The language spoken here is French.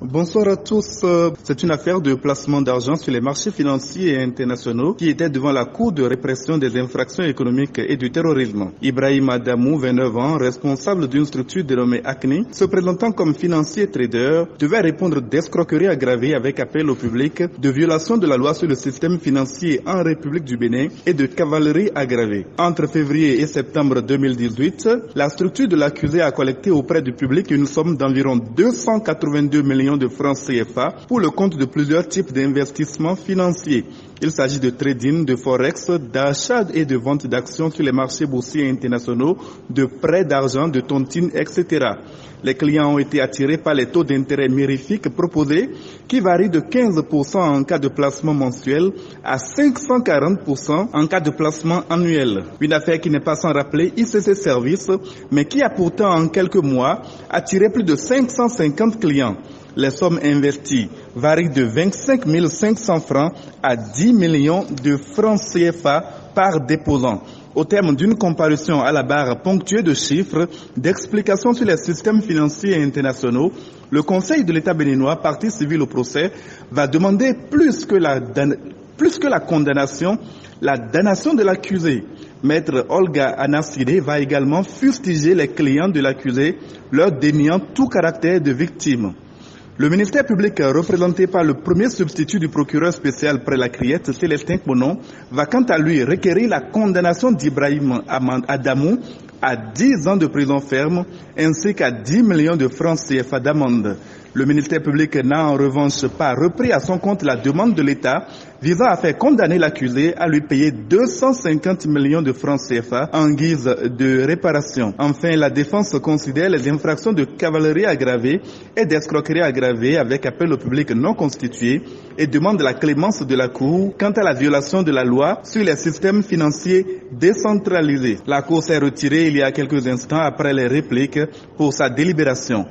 Bonsoir à tous. C'est une affaire de placement d'argent sur les marchés financiers et internationaux qui était devant la Cour de répression des infractions économiques et du terrorisme. Ibrahim Adamou, 29 ans, responsable d'une structure dénommée ACNI, se présentant comme financier trader, devait répondre d'escroquerie aggravée avec appel au public, de violation de la loi sur le système financier en République du Bénin et de cavalerie aggravée. Entre février et septembre 2018, la structure de l'accusé a collecté auprès du public une somme d'environ 282 millions de francs CFA pour le compte de plusieurs types d'investissements financiers. Il s'agit de trading, de forex, d'achat et de vente d'actions sur les marchés boursiers internationaux, de prêts d'argent, de tontines, etc. Les clients ont été attirés par les taux d'intérêt mirifiques proposés qui varient de 15% en cas de placement mensuel à 540% en cas de placement annuel. Une affaire qui n'est pas sans rappeler ICC Services, mais qui a pourtant en quelques mois attiré plus de 550 clients. Les sommes investies varient de 25 500 francs à 10 millions de francs CFA par déposant. Au terme d'une comparution à la barre ponctuée de chiffres, d'explications sur les systèmes financiers internationaux, le Conseil de l'État béninois, partie civile au procès, va demander plus que la condamnation, la damnation de l'accusé. Maître Olga Anasside va également fustiger les clients de l'accusé, leur déniant tout caractère de victime. Le ministère public, représenté par le premier substitut du procureur spécial près la Criette, Célestin Kponon, va quant à lui requérir la condamnation d'Ibrahim Adamou à 10 ans de prison ferme ainsi qu'à 10 millions de francs CFA d'amende. Le ministère public n'a en revanche pas repris à son compte la demande de l'État visant à faire condamner l'accusé à lui payer 250 millions de francs CFA en guise de réparation. Enfin, la défense considère les infractions de cavalerie aggravée et d'escroquerie aggravée avec appel au public non constitué et demande la clémence de la Cour quant à la violation de la loi sur les systèmes financiers décentralisés. La Cour s'est retirée il y a quelques instants après les répliques pour sa délibération.